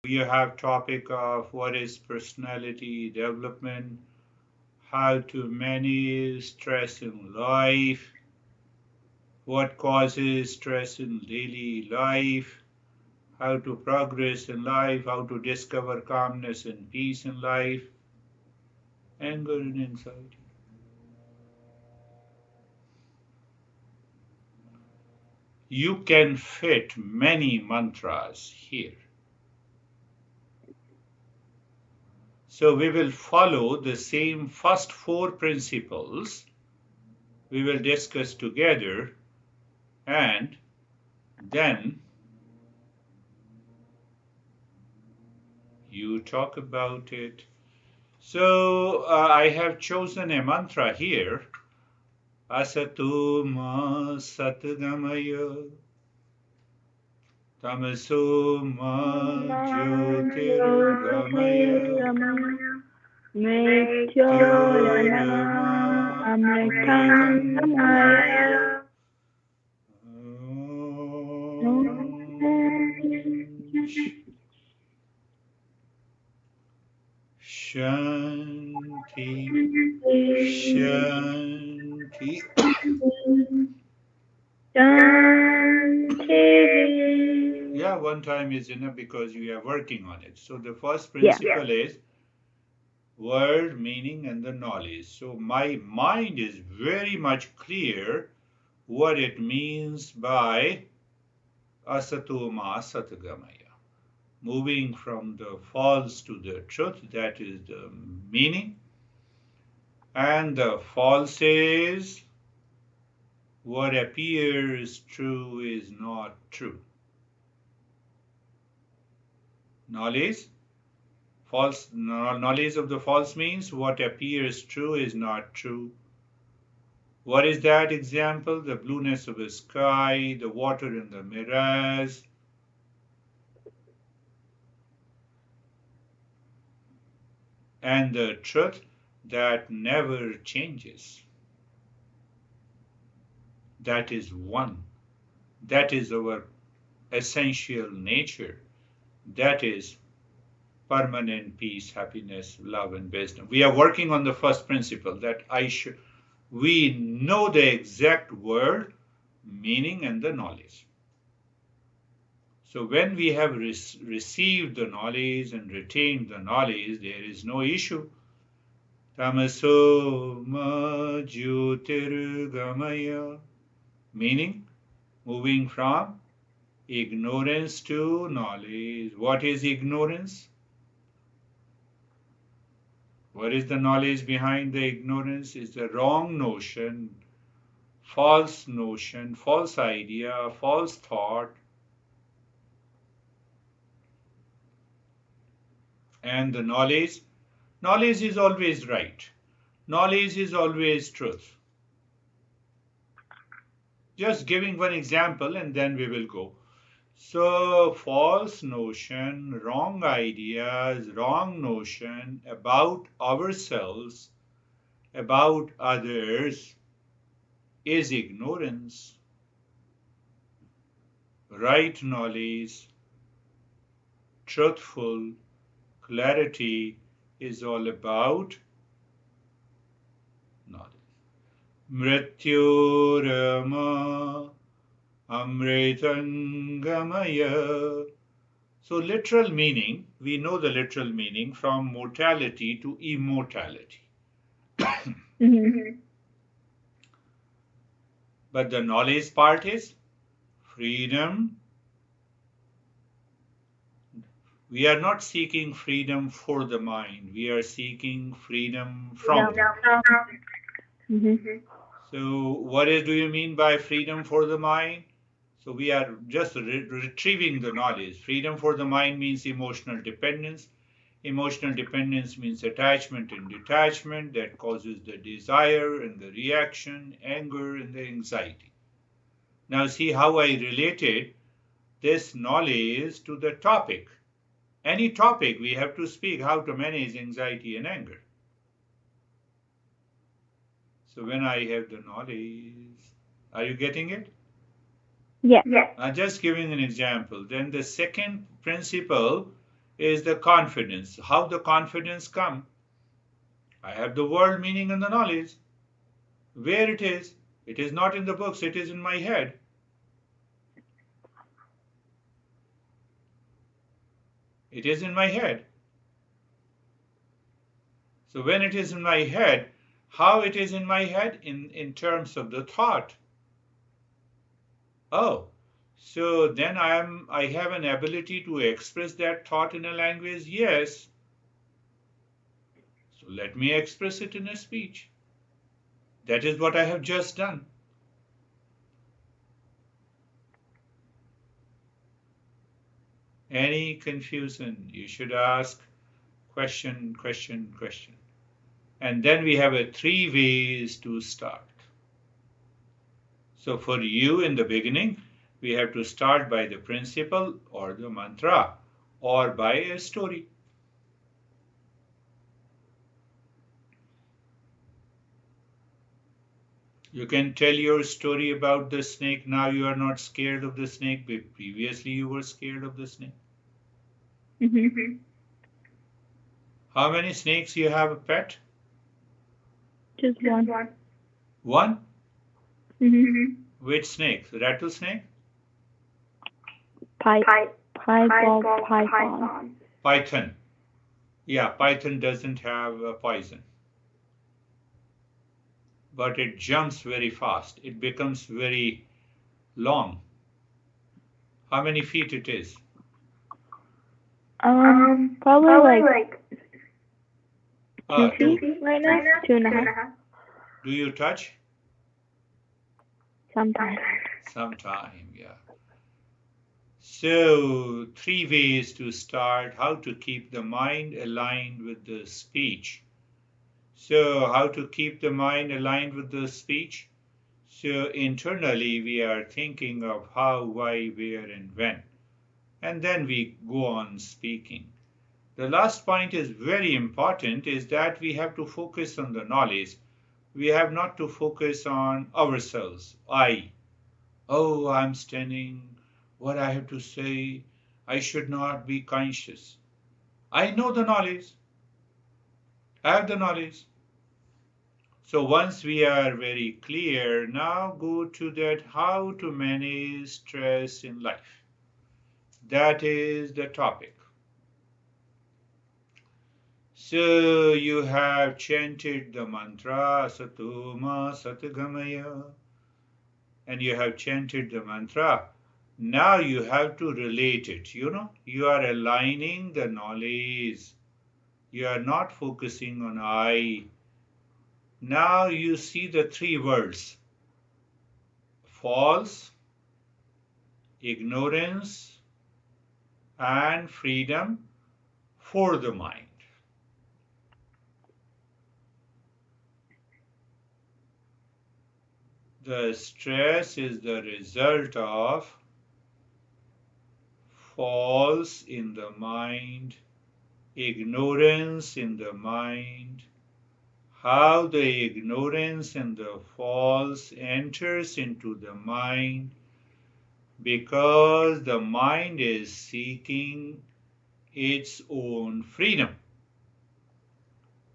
You have topic of what is personality development, how to manage stress in life, what causes stress in daily life, how to progress in life, how to discover calmness and peace in life, anger and anxiety. You can fit many mantras here. So we will follow the same first four principles we will discuss together, and then you talk about it. So I have chosen a mantra here. Asatu ma satgamaya tamaso ma jyotirgamaya mrityorama amritangamaya. Shanti, Shanti. Yeah, one time is enough because you are working on it. So the first principle is word, meaning, and the knowledge. So my mind is very much clear what it means by asatoma satgamaya. Moving from the false to the truth, that is the meaning. And the false is what appears true is not true. Knowledge, false knowledge of the false means what appears true is not true. What is that example? The blueness of the sky, the water in the mirage. And the truth that never changes. That is one. That is our essential nature. That is permanent peace, happiness, love, and wisdom. We are working on the first principle that we know the exact word, meaning, and the knowledge. So when we have received the knowledge and retained the knowledge, there is no issue. Tamaso ma jyotirgamaya, meaning moving from ignorance to knowledge. What is ignorance? What is the knowledge behind the ignorance? Is the wrong notion, false idea, false thought. And the knowledge is always right. Knowledge is always truth. Just giving one example and then we will go. So, false notion, wrong ideas, wrong notion about ourselves, about others is ignorance. Right knowledge, truthful clarity is all about knowledge. Mrityorama amritangamaya. So literal meaning, we know the literal meaning from mortality to immortality. But the knowledge part is freedom. We are not seeking freedom for the mind. We are seeking freedom from the mind. So what do you mean by freedom for the mind? So we are just retrieving the knowledge. Freedom for the mind means emotional dependence. Emotional dependence means attachment and detachment that causes the desire and the reaction, anger and the anxiety. Now see how I related this knowledge to the topic. Any topic we have to speak how to manage anxiety and anger. So when I have the knowledge, are you getting it? Yeah. Just giving an example. Then the second principle is the confidence. How the confidence come? I have the world, meaning, and the knowledge. Where it is? It is not in the books, it is in my head. It is in my head. So when it is in my head, how it is in my head? In terms of the thought. Oh, so then I have an ability to express that thought in a language? Yes. So let me express it in a speech. That is what I have just done. Any confusion, you should ask question, question, question. And then we have 3 ways to start. So for you in the beginning, we have to start by the principle or the mantra or by a story. You can tell your story about the snake. Now you are not scared of the snake, but previously you were scared of the snake. Mm-hmm. How many snakes you have a pet? Just one. One? Mm-hmm. Which snake? Rattlesnake? Python. Python. Yeah, python doesn't have a poison. But it jumps very fast. It becomes very long. How many feet it is? Probably like Ah, 2 feet right now. 2.5. do you touch? Sometimes. Sometime, yeah. So, 3 ways to start how to keep the mind aligned with the speech. So, how to keep the mind aligned with the speech? So, internally, we are thinking of how, why, where, and when. And then we go on speaking. The last point is very important is that we have to focus on the knowledge. We have not to focus on ourselves. Oh, I'm standing, what I have to say, I should not be conscious. I know the knowledge. I have the knowledge. So once we are very clear, now go to that how to manage stress in life. That is the topic. So you have chanted the mantra Satoma Satgamaya and you have chanted the mantra. Now you have to relate it. You are aligning the knowledge. You are not focusing on I. Now you see the 3 words false, ignorance, and freedom for the mind. The stress is the result of false in the mind, ignorance in the mind, how the ignorance and the false enters into the mind because the mind is seeking its own freedom.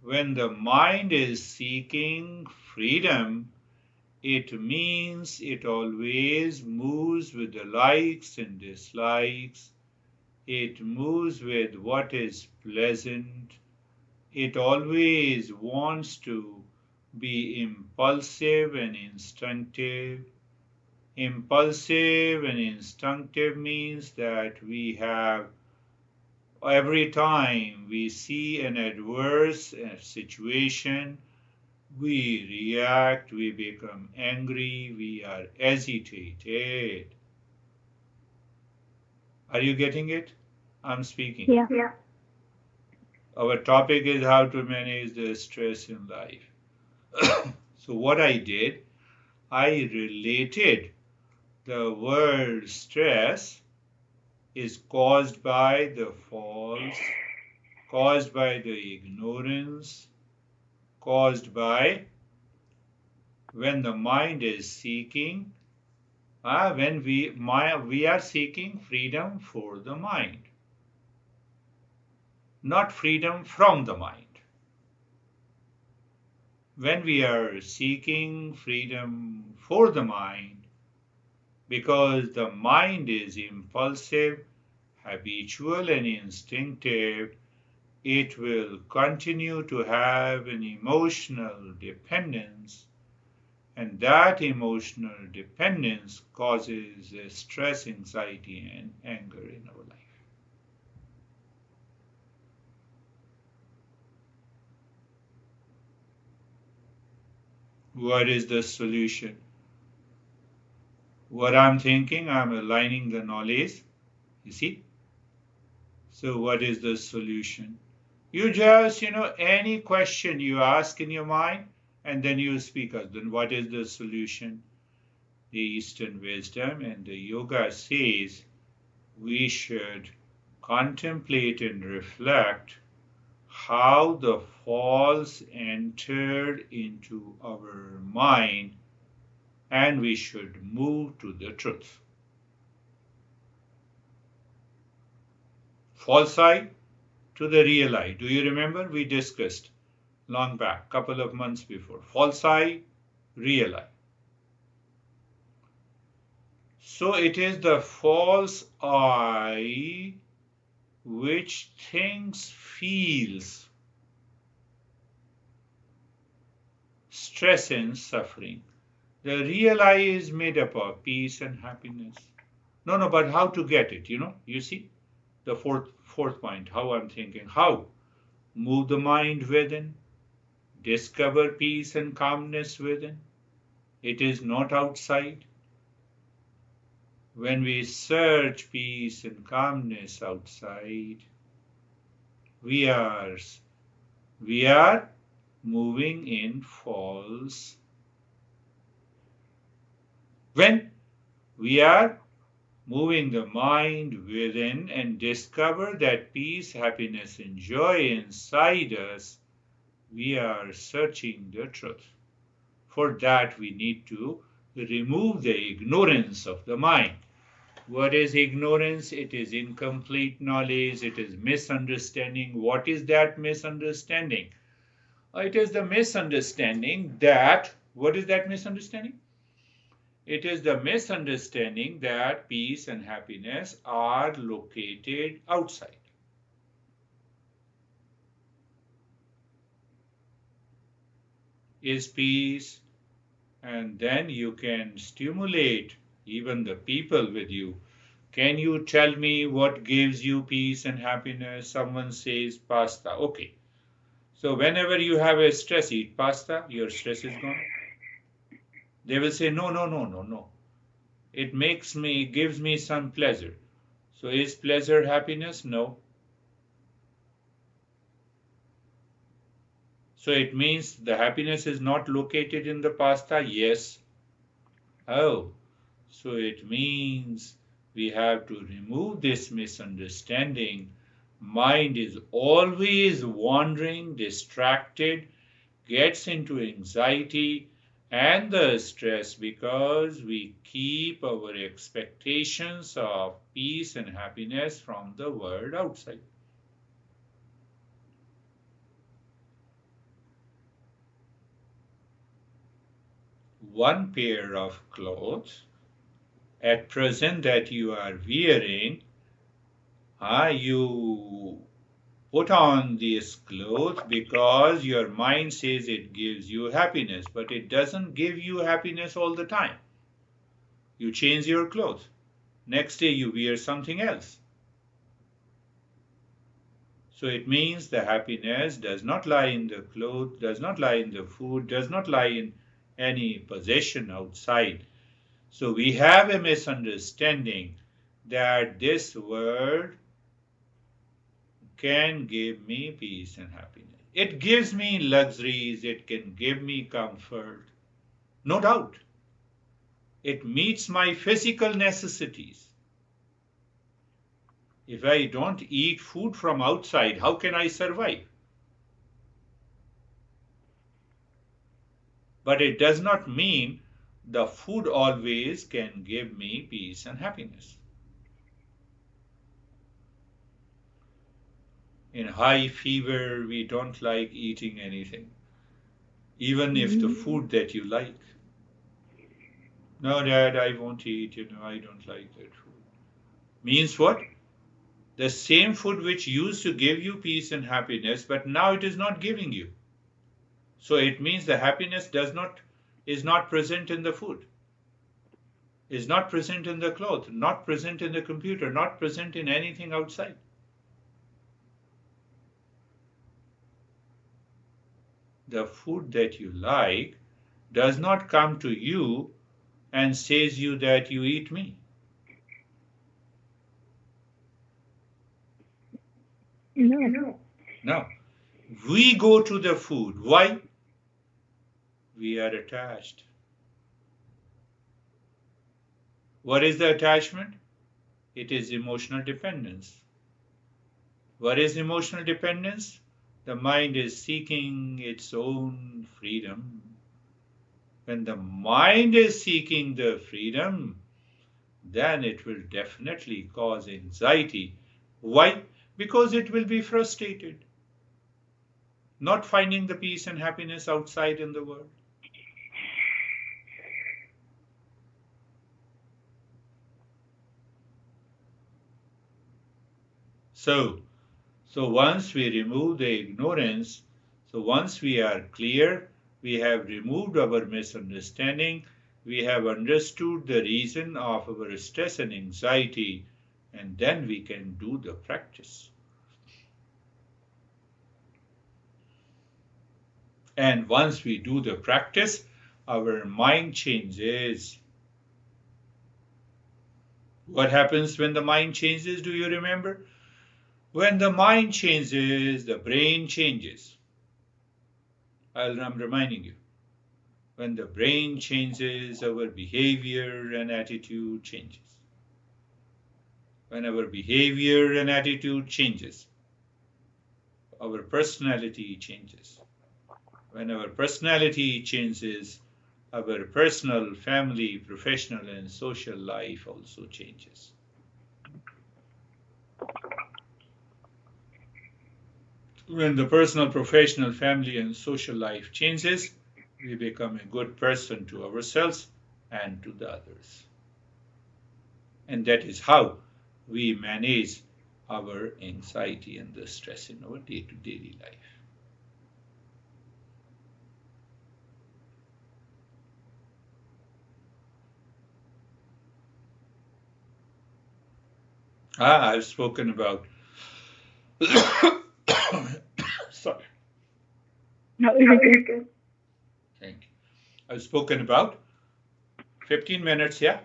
When the mind is seeking freedom, it means it always moves with the likes and dislikes. It moves with what is pleasant. It always wants to be impulsive and instinctive. Impulsive and instinctive means that we have every time we see an adverse situation, we react, we become angry, we are agitated. Are you getting it? I'm speaking. Yeah. Our topic is how to manage the stress in life. So, what I did, I related the word stress is caused by the false, caused by the ignorance, caused by when the mind is seeking, when we are seeking freedom for the mind. not freedom from the mind. When we are seeking freedom for the mind, because the mind is impulsive, habitual, and instinctive, it will continue to have an emotional dependence, and that emotional dependence causes stress, anxiety, and anger in our life. What is the solution? What I'm thinking, I'm aligning the knowledge. You see? So, what is the solution? You just, any question you ask in your mind, and then you speak out. Then, what is the solution? The Eastern wisdom and the yoga says we should contemplate and reflect how the false entered into our mind, and we should move to the truth. False I to the real I. Do you remember? We discussed long back, couple of months before. False I, real I. So it is the false I which thinks, feels stress and suffering. The real I is made up of peace and happiness. No, but how to get it, You see? The fourth point, how I'm thinking. How? Move the mind within. Discover peace and calmness within. It is not outside. When we search peace and calmness outside, we are moving in false. When we are moving the mind within and discover that peace, happiness, and joy inside us, we are searching the truth. For that, we need to remove the ignorance of the mind. What is ignorance? It is incomplete knowledge. It is misunderstanding. What is that misunderstanding? It is the misunderstanding that, what is that misunderstanding? It is the misunderstanding that peace and happiness are located outside. Is peace, and then you can stimulate even the people with you. Can you tell me what gives you peace and happiness? Someone says pasta. Okay. So whenever you have a stress, eat pasta, your stress is gone. They will say, no. It gives me some pleasure. So is pleasure happiness? No. So it means the happiness is not located in the pasta? Yes. Oh, so it means we have to remove this misunderstanding. Mind is always wandering, distracted, gets into anxiety and the stress because we keep our expectations of peace and happiness from the world outside. One pair of clothes at present that you are wearing, you put on this clothes because your mind says it gives you happiness, but it doesn't give you happiness all the time. You change your clothes. Next day you wear something else. So it means the happiness does not lie in the clothes, does not lie in the food, does not lie in any possession outside. So we have a misunderstanding that this world can give me peace and happiness. It gives me luxuries, it can give me comfort, no doubt. It meets my physical necessities. If I don't eat food from outside, how can I survive? But it does not mean the food always can give me peace and happiness. In high fever, we don't like eating anything, even if the food that you like. No, Dad, I won't eat, I don't like that food. Means what? The same food which used to give you peace and happiness, but now it is not giving you. So it means the happiness is not present in the food, is not present in the clothes, not present in the computer, not present in anything outside. The food that you like does not come to you and says you that you eat me. No. No. We go to the food. Why? We are attached. What is the attachment? It is emotional dependence. What is emotional dependence? The mind is seeking its own freedom. When the mind is seeking the freedom, then it will definitely cause anxiety. Why? Because it will be frustrated, not finding the peace and happiness outside in the world. So once we remove the ignorance, so once we are clear, we have removed our misunderstanding, we have understood the reason of our stress and anxiety, and then we can do the practice. And once we do the practice, our mind changes. What happens when the mind changes? Do you remember? When the mind changes, the brain changes. I'm reminding you. When the brain changes, our behavior and attitude changes. When our behavior and attitude changes, our personality changes. When our personality changes, our personal, family, professional, and social life also changes. When the personal, professional, family, and social life changes, we become a good person to ourselves and to the others. And that is how we manage our anxiety and the stress in our day-to-day life. I've spoken about. Sorry. No, you're good. Thank you. I've spoken about 15 minutes, yeah?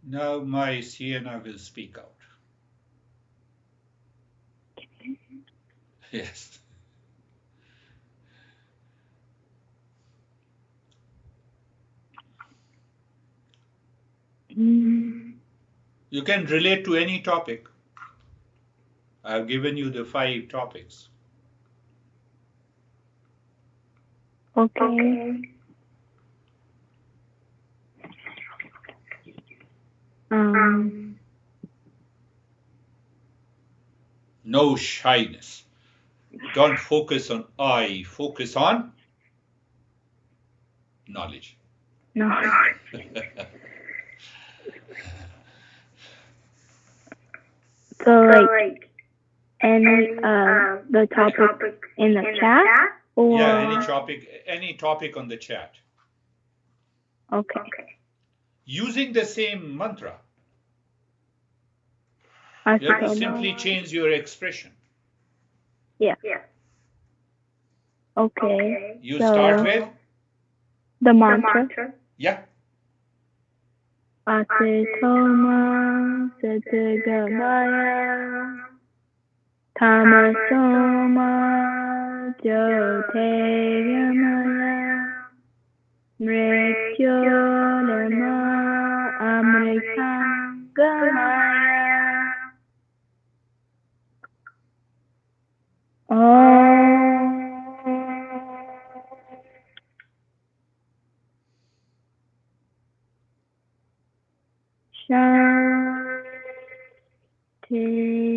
Now my Sienna will speak out. Yes. You can relate to any topic. I've given you the 5 topics. Okay. No shyness. Don't focus on I, focus on knowledge. No. So like any the topic in the chat or Yeah, any topic on the chat. okay. Using the same mantra. I You have to suppose simply not. change your expression. Yeah. Okay. You So start with, the mantra. yeah, Asitoma Satyagabaya Tamasoma Jyotirgamaya Mrityolama Amritangamaya Shanti. Shanti,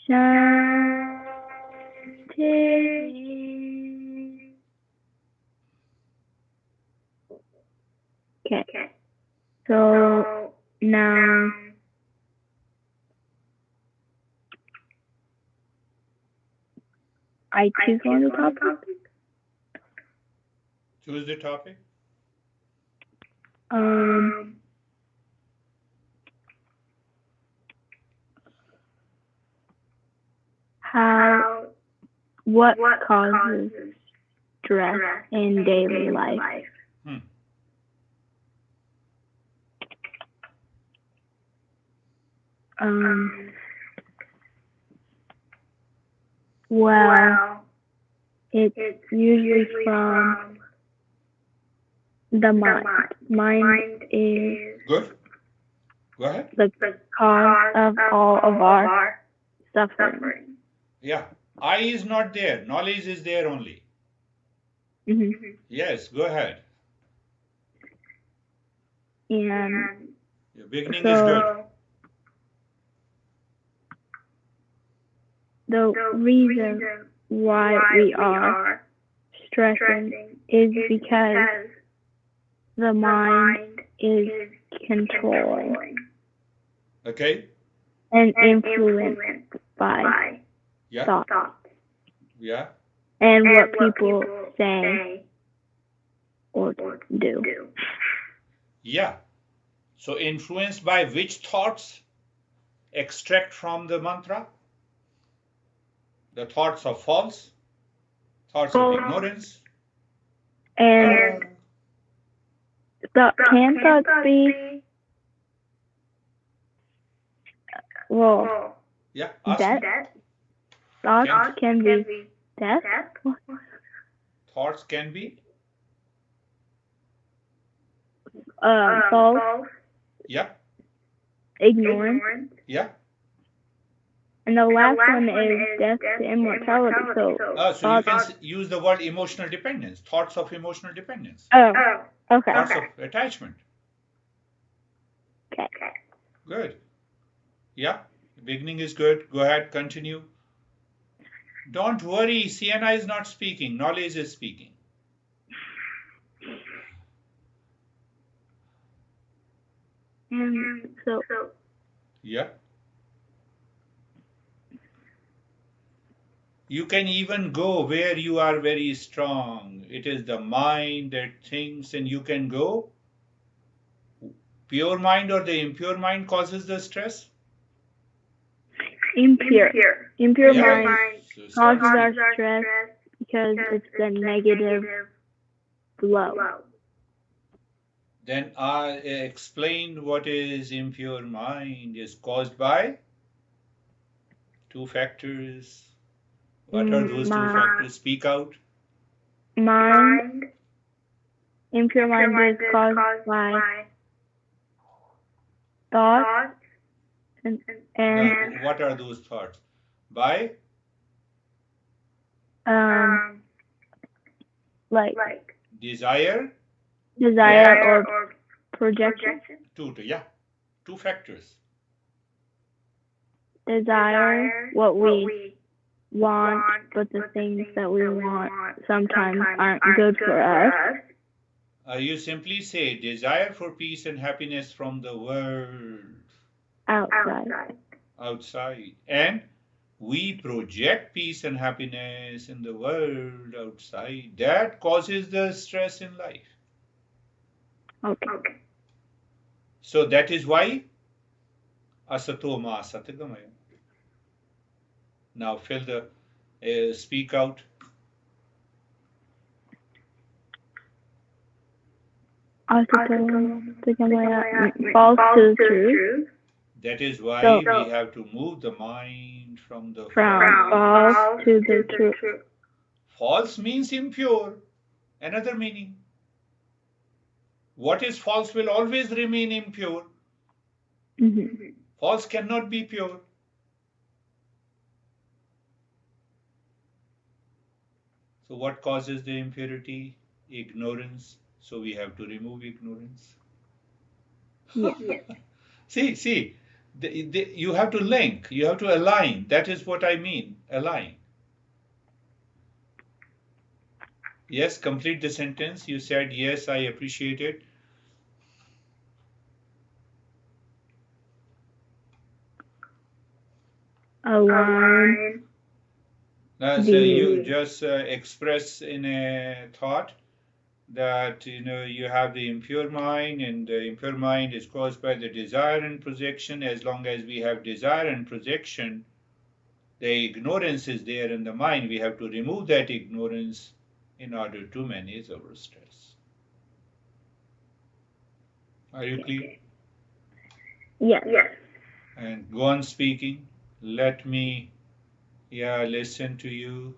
Shanti. Okay, so now I choose one of the topics. Choose the topic. What causes stress in daily life? Well, it's usually from the mind. Mind is Good. Go ahead. the cause of all of our suffering. Yeah. I is not there. Knowledge is there only. Yes, go ahead. And Your beginning is good. the reason why we are stressing is because the mind is controlling Okay. and influenced by Yeah. thoughts Yeah. and what people say or do. Yeah. So influenced by which thoughts extract from the mantra? The thoughts of false, thoughts of ignorance. And can thoughts be Yeah. Ask death? me. Thoughts can be death? Thoughts can be. False, Yeah. ignorance. Yeah. And the last one is death to immortality. So So you can use the word emotional dependence. Thoughts of emotional dependence. Okay. Thoughts of attachment. Okay. Good. Yeah. The beginning is good. Go ahead. Continue. Don't worry. Sienna is not speaking. Knowledge is speaking. So yeah. You can even go where you are very strong. It is the mind that thinks, and you can go. Pure mind or the impure mind causes the stress? Impure Yeah. mind So causes our stress because it's the negative flow. Then I explain what is impure mind is caused by two factors. What are those two factors? Speak out. Mind, impure mind is caused by thoughts and No, what are those thoughts? By like desire or projection. Two factors. Desire what we want, but the things that we want sometimes aren't good for us. You simply say desire for peace and happiness from the world outside, and we project peace and happiness in the world outside. That causes the stress in life. Okay. So that is why asato ma asatagamaya. Now fill the speak out. Asato false to the truth. That is why we have to move the mind from the false to the truth. False means impure. Another meaning. What is false will always remain impure. False cannot be pure. So what causes the impurity? Ignorance. So we have to remove ignorance. Yes. See, you have to link, you have to align. That is what I mean, align. Yes, complete the sentence. You said, yes, I appreciate it. Align So you just express in a thought that you have the impure mind, and the impure mind is caused by the desire and projection. As long as we have desire and projection, the ignorance is there in the mind. We have to remove that ignorance in order to manage our stress. Are you clear? Yes. And go on speaking. Let me, listen to you.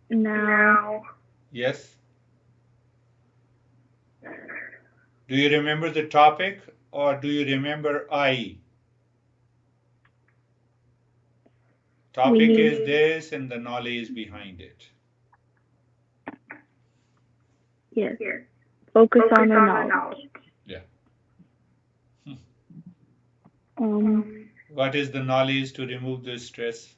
Now. Yes. Do you remember the topic, or do you remember I? Topic is this and the knowledge behind it. Yes. Focus on the knowledge. Yeah. Um, What is the knowledge to remove the stress?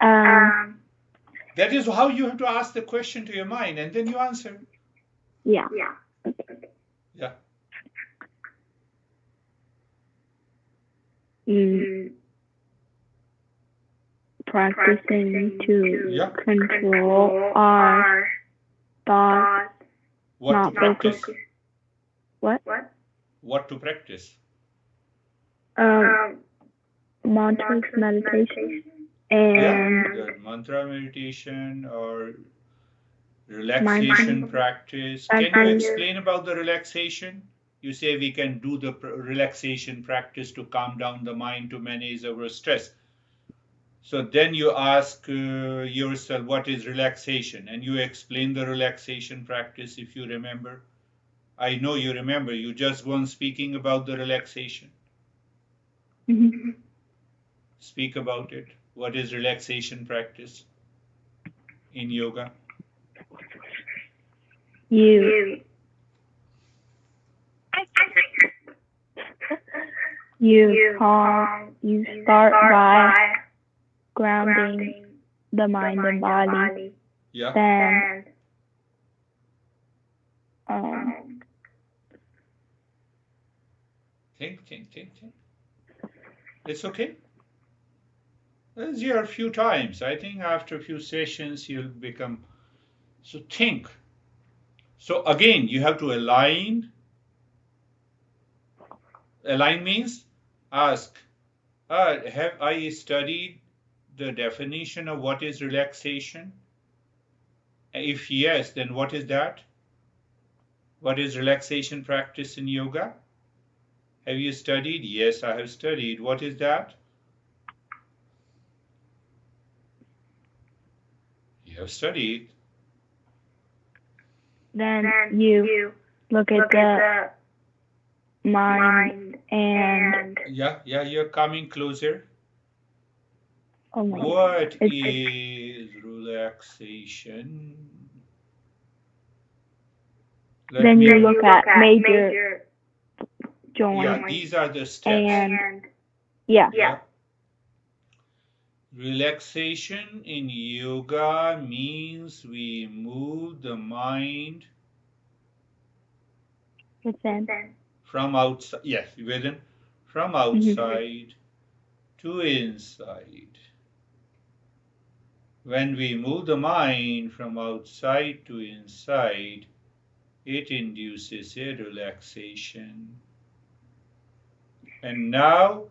That is how you have to ask the question to your mind, and then you answer. Yeah. Yeah. Practicing to control our thoughts, What to not practice? focus. What? What to practice? Mantras, meditation, and the mantra meditation or relaxation practice. Can you explain about the relaxation? You say we can do the relaxation practice to calm down the mind to manage our stress. So then you ask yourself, what is relaxation? And you explain the relaxation practice if you remember. I know you remember. You just go on speaking about the relaxation. Speak about it. What is relaxation practice in yoga? You start by grounding the mind and body. Yeah. Then think. It's okay. It's here a few times. I think after a few sessions you'll become. So think. So again, you have to align. Align means ask. Have I studied the definition of what is relaxation? If yes, then what is that? What is relaxation practice in yoga? Have you studied? Yes, I have studied. What is that? You have studied. Then you look at the mind and Yeah, you're coming closer. oh my What is relaxation? Then you look at major joints. Yeah, these are the steps. And yeah. Relaxation in yoga means we move the mind Within. from outside. Yes, within. From outside to inside. When we move the mind from outside to inside, it induces a relaxation. And now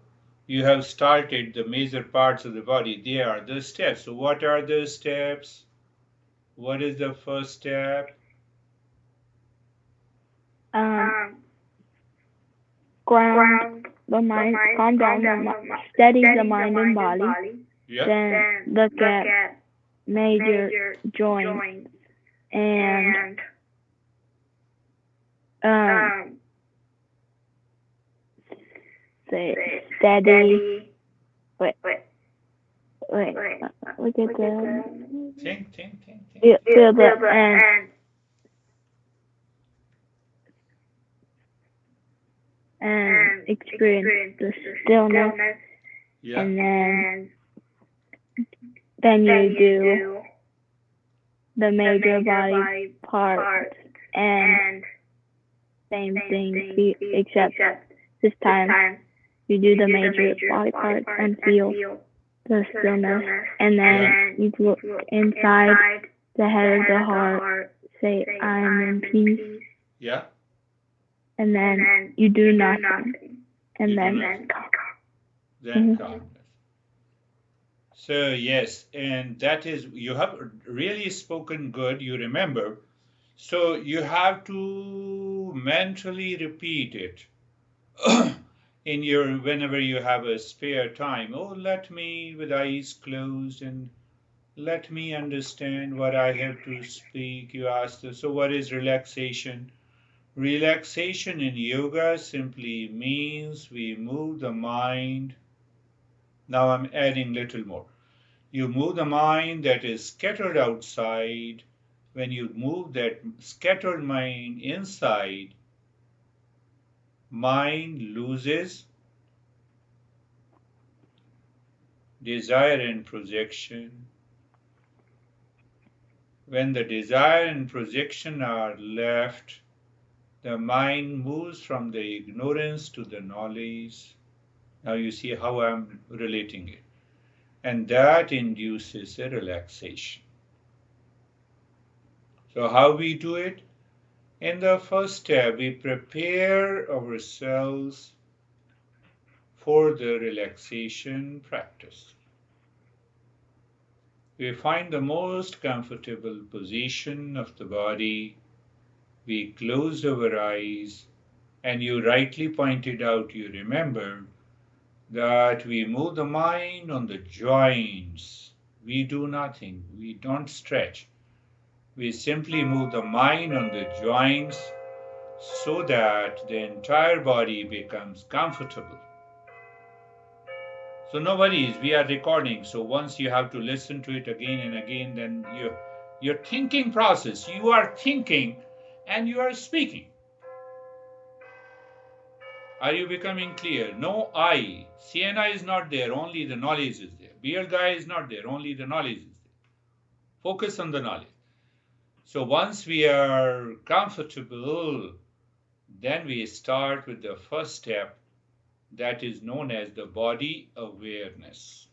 you have started the major parts of the body. They are the steps. So what are the steps? What is the first step? Ground the mind, calm down the mind, steady the mind and body. Yeah. Then look at major joints and say steady. Wait. Look at the. Think. Feel the and experience the stillness, Yeah. and then you do the major body parts and same thing, except this time you do the major body parts and feel the stillness, and then you look inside the head of the heart, say I am in peace, Yeah. and then you do nothing, and then Calmness. So yes, and that is, you have really spoken good, you remember. So you have to mentally repeat it in your, whenever you have a spare time. Oh, let me, with eyes closed, and let me understand what I have to speak. You asked, so what is relaxation? Relaxation in yoga simply means we move the mind. Now I'm adding little more. You move the mind that is scattered outside. When you move that scattered mind inside, mind loses desire and projection. When the desire and projection are left, the mind moves from the ignorance to the knowledge. Now you see how I'm relating it. And that induces a relaxation. So how we do it? In the first step, we prepare ourselves for the relaxation practice. We find the most comfortable position of the body. We close our eyes, and you rightly pointed out, you remember, that we move the mind on the joints. We do nothing. We don't stretch. We simply move the mind on the joints so that the entire body becomes comfortable. So no worries, we are recording. So once you have to listen to it again and again, then your thinking process, you are thinking and you are speaking. Are you becoming clear? No I. Sienna is not there, only the knowledge is there. Beer guy is not there, only the knowledge is there. Focus on the knowledge. So once we are comfortable, then we start with the first step, that is known as the body awareness.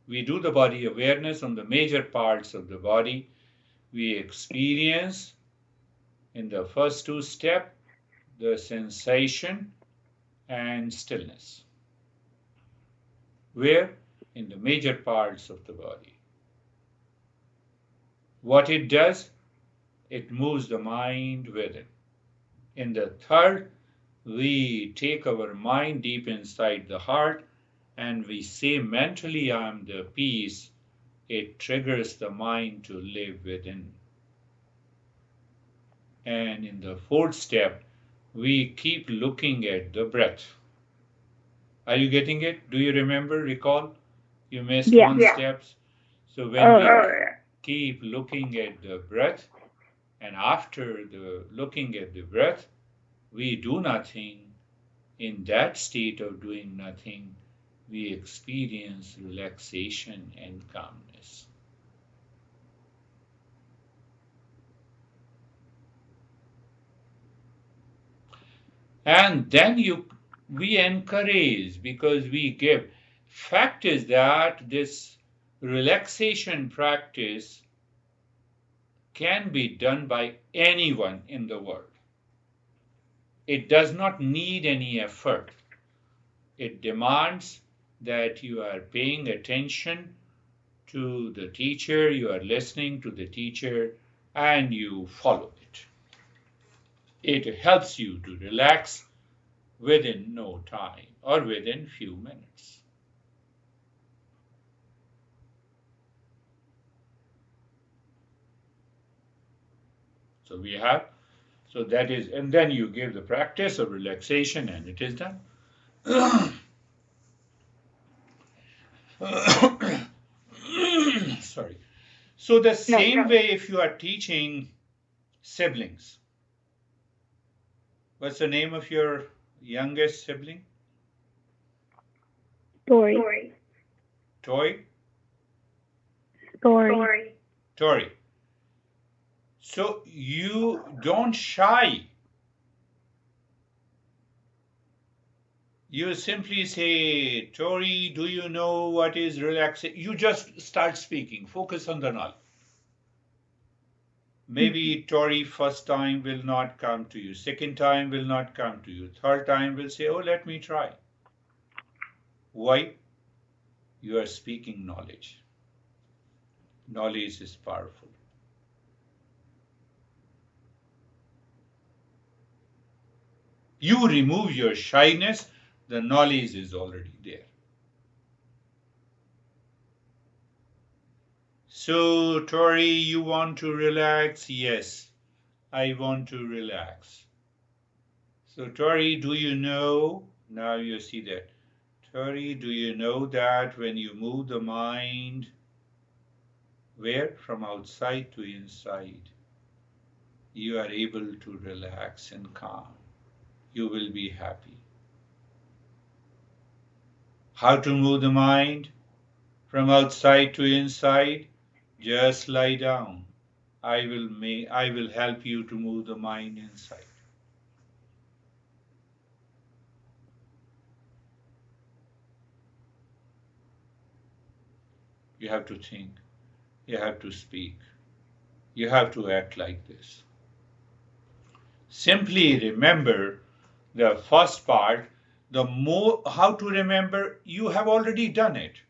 We do the body awareness on the major parts of the body. We experience in the first two steps the sensation and stillness. Where? In the major parts of the body. What it does? It moves the mind within. In the third, we take our mind deep inside the heart and we say mentally, I am the peace. It triggers the mind to live within. And in the fourth step, we keep looking at the breath. Are you getting it? Do you remember, recall? You missed one step. So when we keep looking at the breath, and after the looking at the breath, we do nothing. In that state of doing nothing, we experience relaxation and calmness. And then we encourage, because we give. Fact is that this relaxation practice can be done by anyone in the world. It does not need any effort. It demands that you are paying attention to the teacher, you are listening to the teacher, and you follow it. It helps you to relax within no time or within few minutes. So we have, so that is, and then you give the practice of relaxation and it is done. Sorry. So the No. same way if you are teaching siblings, what's the name of your youngest sibling? Story. Toy? Story. Tori. So you don't shy. You simply say, Tori, do you know what is relaxation? You just start speaking. Focus on the knowledge. Maybe Tori first time will not come to you. Second time will not come to you. Third time will say, oh, let me try. Why? You are speaking knowledge. Knowledge is powerful. You remove your shyness, the knowledge is already there. So, Tori, you want to relax? Yes, I want to relax. So, Tori, do you know? Now you see that. Tori, do you know that when you move the mind, where? From outside to inside, you are able to relax and calm. You will be happy. How to move the mind? From outside to inside, just lie down. I will help you to move the mind inside. You have to think. You have to speak. You have to act like this. Simply remember the first part. The more how to remember, you have already done it.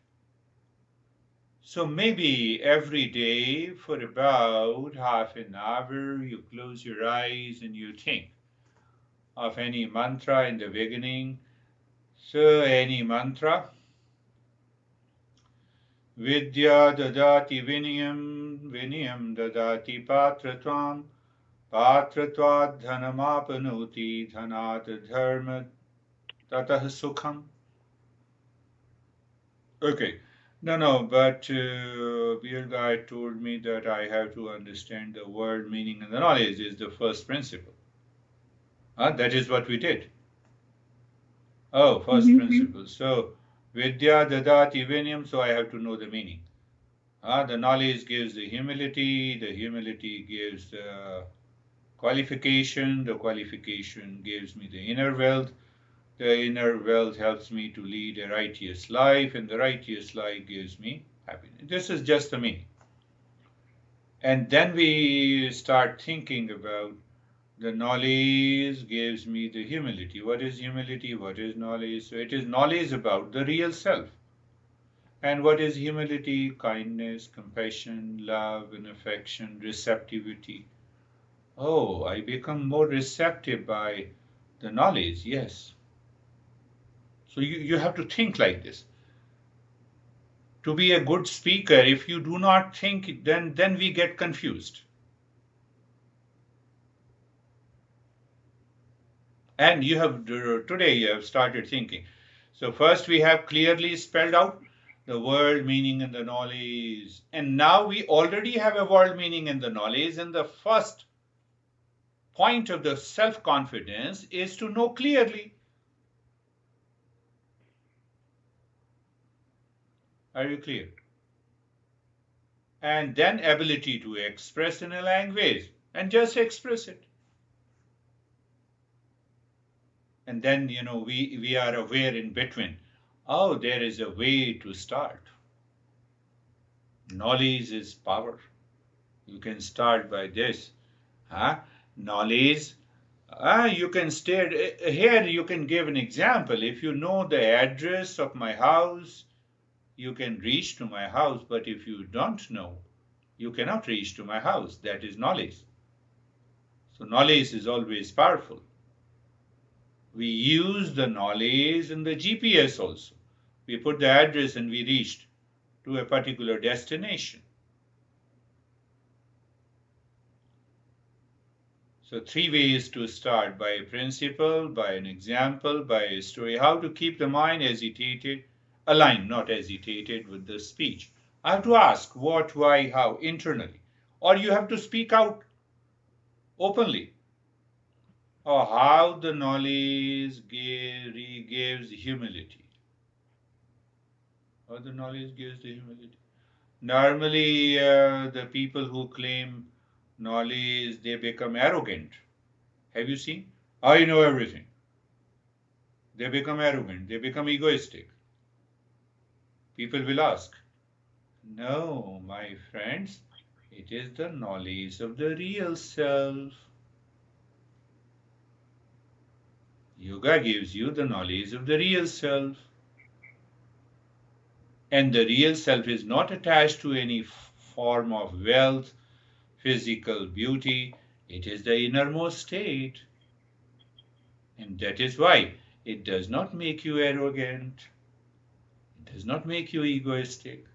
So maybe every day for about half an hour, you close your eyes and you think of any mantra in the beginning. So any mantra. Vidya dadati vinayam, vinayam dadati patratvam, patratvad dhanamapanoti, dhanat dharma tatah sukham. Okay. No, but Beer Guy told me that I have to understand the word meaning and the knowledge is the first principle. That is what we did. Oh, first principle. So, Vidya dadati vinayam, so I have to know the meaning. The knowledge gives the humility gives the qualification, the qualification gives me the inner wealth, the inner wealth helps me to lead a righteous life, and the righteous life gives me happiness. This is just the meaning. And then we start thinking about the knowledge gives me the humility. What is humility? What is knowledge? So it is knowledge about the real self. And what is humility? Kindness, compassion, love, and affection, receptivity. Oh, I become more receptive by the knowledge, yes. So you have to think like this. To be a good speaker, if you do not think, then we get confused. And you have today you have started thinking. So first we have clearly spelled out the world meaning and the knowledge. And now we already have a world meaning and the knowledge. And the first point of the self-confidence is to know clearly. Are you clear? And then ability to express in a language and just express it. And then, we are aware in between. Oh, there is a way to start. Knowledge is power. You can start by this. Knowledge. You can start here. You can give an example. If you know the address of my house, you can reach to my house. But if you don't know, you cannot reach to my house. That is knowledge. So knowledge is always powerful. We use the knowledge in the GPS also. We put the address and we reached to a particular destination. So 3 ways to start: by a principle, by an example, by a story. How to keep the mind agitated, aligned, not agitated with the speech. I have to ask what, why, how internally. Or you have to speak out openly. Or how the knowledge gives humility. How the knowledge gives the humility. Normally, the people who claim knowledge, they become arrogant. Have you seen? I know everything. They become arrogant. They become egoistic. People will ask, no, my friends, it is the knowledge of the real self. Yoga gives you the knowledge of the real self. And the real self is not attached to any form of wealth, physical beauty. It is the innermost state. And that is why it does not make you arrogant. It does not make you egoistic.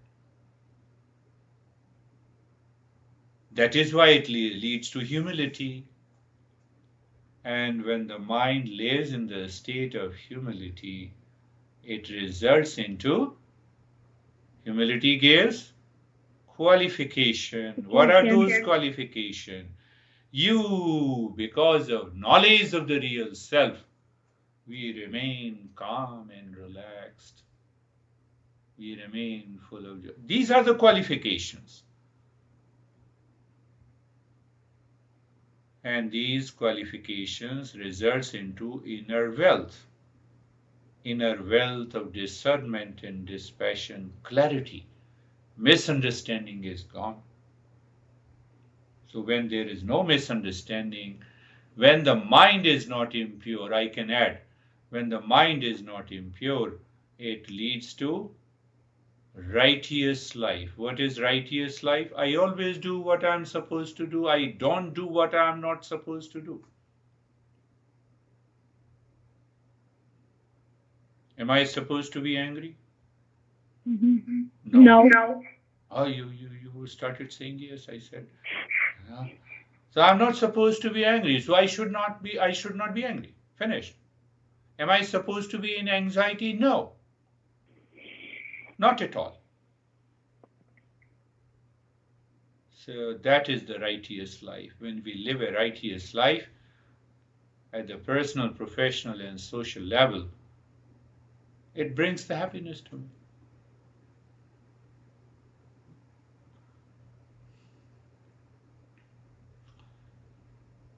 That is why it leads to humility. And when the mind lives in the state of humility, it results into humility gives qualification. What are those qualifications? You, because of knowledge of the real self, we remain calm and relaxed. We remain full of joy. These are the qualifications. And these qualifications results into inner wealth of discernment and dispassion, clarity. Misunderstanding is gone. So when there is no misunderstanding, when the mind is not impure, I can add, when the mind is not impure, it leads to righteous life. What is righteous life? I always do what I'm supposed to do. I don't do what I'm not supposed to do. Am I supposed to be angry? Mm-hmm. No. No. Oh, you started saying yes. I said, yeah. So I'm not supposed to be angry. So I should not be angry. Finished. Am I supposed to be in anxiety? No. Not at all. So that is the righteous life. When we live a righteous life at the personal, professional, and social level, it brings the happiness to me.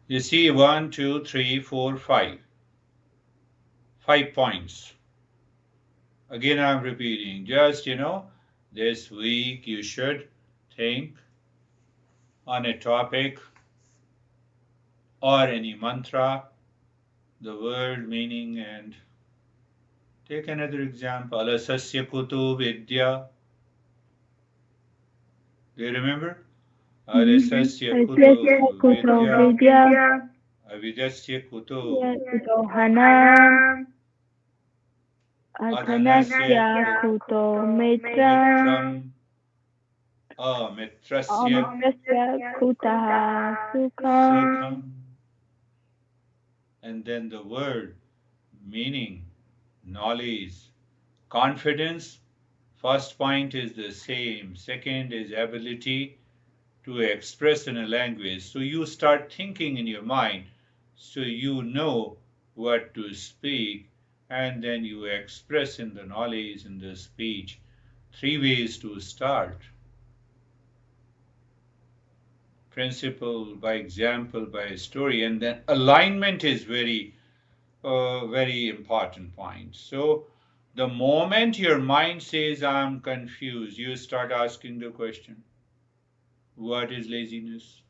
You see, 1, 2, 3, 4, 5. 5 points. Again, I'm repeating. Just, this week you should think on a topic or any mantra, the word, meaning, and take another example. Alasasya kutu vidya. Do you remember? Alasasya kutu Kuto vidya. vidya Avidasya kutu. kutohana Adhanasya adhanasya kuto mitra mitram. Mitrasya amitrasya kutaha sukham. sukham. And then the word, meaning, knowledge, confidence. First point is the same. Second is ability to express in a language. So you start thinking in your mind, so you know what to speak, and then you express in the knowledge, in the speech. 3 ways to start. Principle, by example, by story, and then alignment is very important point. So the moment your mind says, I'm confused, you start asking the question, what is laziness?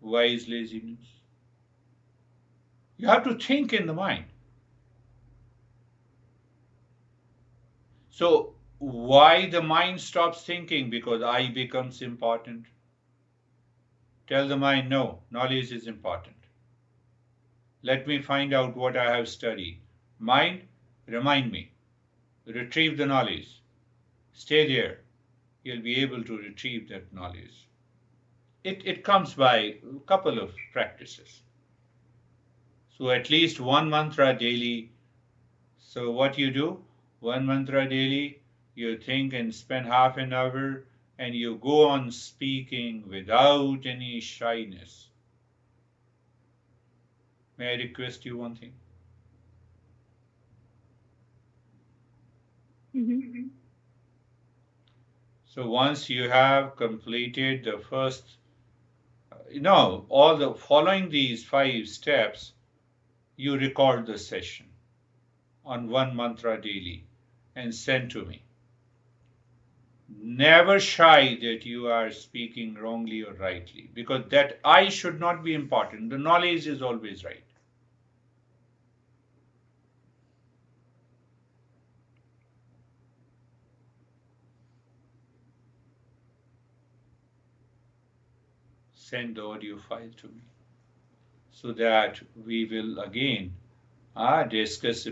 Why is laziness? You have to think in the mind. So why the mind stops thinking? Because I becomes important. Tell the mind, no, knowledge is important. Let me find out what I have studied. Mind, remind me. Retrieve the knowledge. Stay there. You'll be able to retrieve that knowledge. It comes by a couple of practices. So at least one mantra daily. So what you do, one mantra daily, you think and spend half an hour and you go on speaking without any shyness. May I request you one thing? Mm-hmm. So once you have completed the first, no, all the following these 5 steps, you record the session on one mantra daily and send to me. Never shy that you are speaking wrongly or rightly, because that I should not be important. The knowledge is always right. Send the audio file to me so that we will again discuss